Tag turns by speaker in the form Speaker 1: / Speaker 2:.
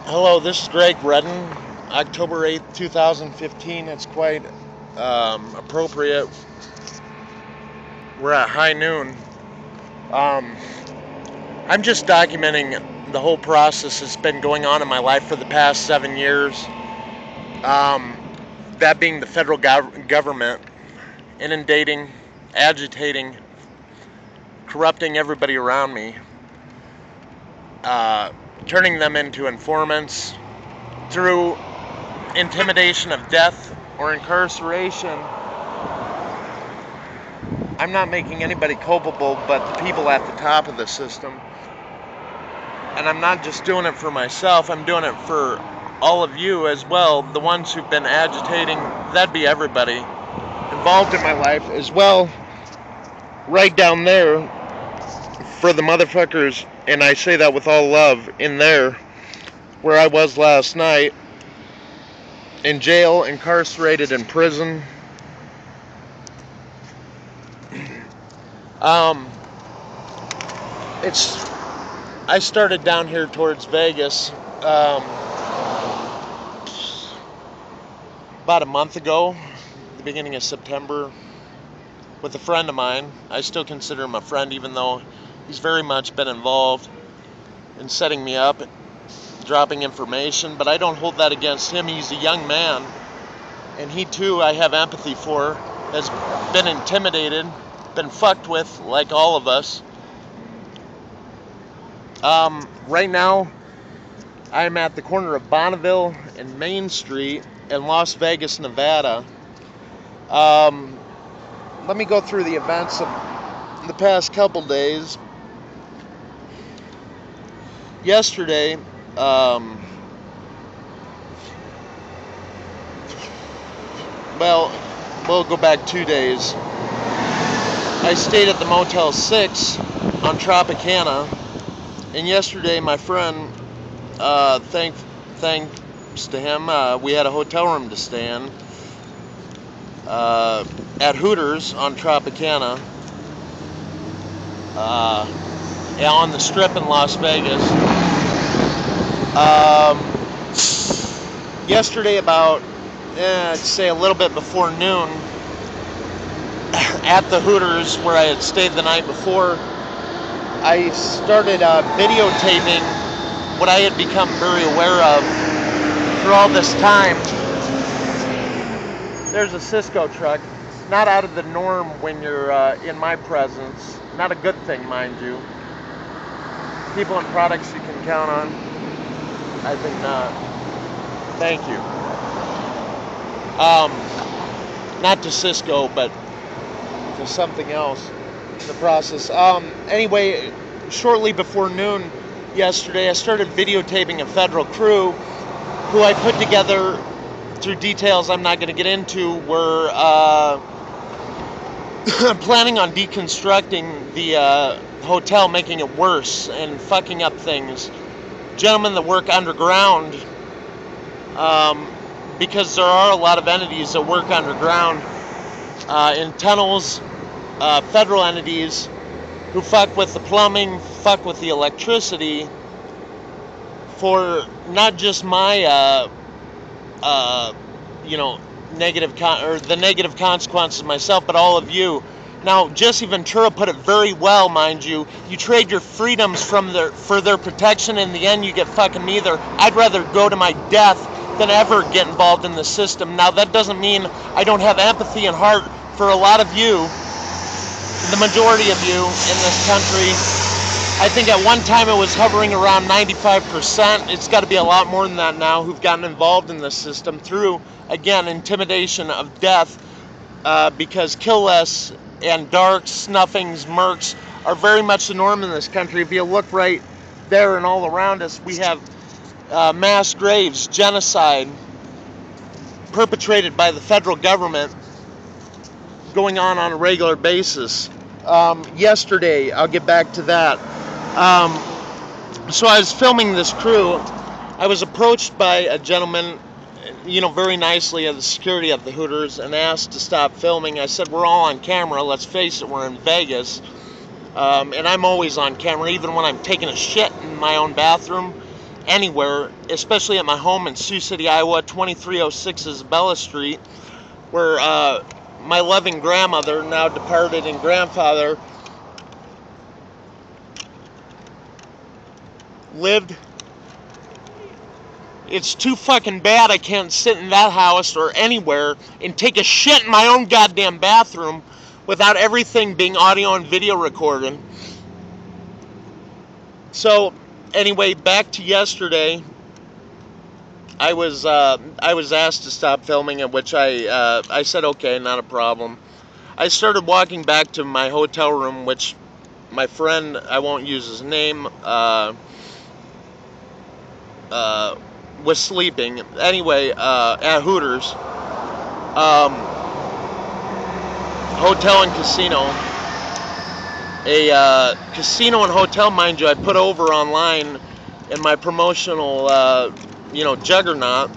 Speaker 1: Hello, this is Greg Redden, October 8th, 2015. It's quite appropriate. We're at high noon. Um, I'm just documenting the whole process that's been going on in my life for the past 7 years. Um, that being the federal government inundating, agitating, corrupting everybody around me, uh, turning them into informants through intimidation of death or incarceration. I'm not making anybody culpable but the people at the top of the system. And I'm not just doing it for myself, I'm doing it for all of you as well, the ones who've been agitating. That'd be everybody involved in my life as well, right down there for the motherfuckers, and I say that with all love, in there where I was last night, in jail, incarcerated in prison. It's I started down here towards Vegas about a month ago, the beginning of September, with a friend of mine. I still consider him a friend, even though he's very much been involved in setting me up, dropping information, but I don't hold that against him. He's a young man, and he too, I have empathy for, has been intimidated, been fucked with like all of us. Right now, I'm at the corner of Bonneville and Main Street in Las Vegas, Nevada. Let me go through the events of the past couple days. Yesterday, we'll go back 2 days. I stayed at the Motel 6 on Tropicana, and yesterday my friend, thanks to him, we had a hotel room to stay in at Hooters on Tropicana, on the Strip in Las Vegas. Yesterday about, I'd say a little bit before noon, at the Hooters where I had stayed the night before, I started videotaping what I had become very aware of for all this time. There's a Cisco truck, not out of the norm when you're in my presence. Not a good thing, mind you. People and products you can count on? I think not. Thank you. Not to Cisco, but to something else in the process. Anyway, shortly before noon yesterday, I started videotaping a federal crew who I put together through details I'm not going to get into. Were planning on deconstructing the hotel, making it worse and fucking up things. Gentlemen that work underground, because there are a lot of entities that work underground in tunnels, federal entities who fuck with the plumbing, fuck with the electricity, for not just my the negative consequences myself, but all of you. Now, Jesse Ventura put it very well, mind you. You trade your freedoms for their protection. In the end, you get fucking neither. I'd rather go to my death than ever get involved in the system. Now, that doesn't mean I don't have empathy and heart for a lot of you, the majority of you in this country. I think at one time it was hovering around 95%. It's got to be a lot more than that now, who've gotten involved in this system through, again, intimidation of death, because kill less and darks, snuffings, murks are very much the norm in this country. If you look right there and all around us, we have mass graves, genocide perpetrated by the federal government going on a regular basis. Yesterday, I'll get back to that. So I was filming this crew. I was approached by a gentleman, very nicely, at the security of the Hooters, and asked to stop filming. I said, we're all on camera. Let's face it, we're in Vegas. And I'm always on camera, even when I'm taking a shit in my own bathroom. anywhere, especially at my home in Sioux City, Iowa, 2306 Isabella Street, where my loving grandmother, now departed, and grandfather lived. It's too fucking bad I can't sit in that house or anywhere and take a shit in my own goddamn bathroom without everything being audio and video recorded. So, anyway, back to yesterday. I was asked to stop filming, at which I said okay, not a problem. I started walking back to my hotel room, which my friend, I won't use his name, was sleeping. Anyway, at Hooters, hotel and casino. A casino and hotel, mind you, I put over online in my promotional, juggernaut.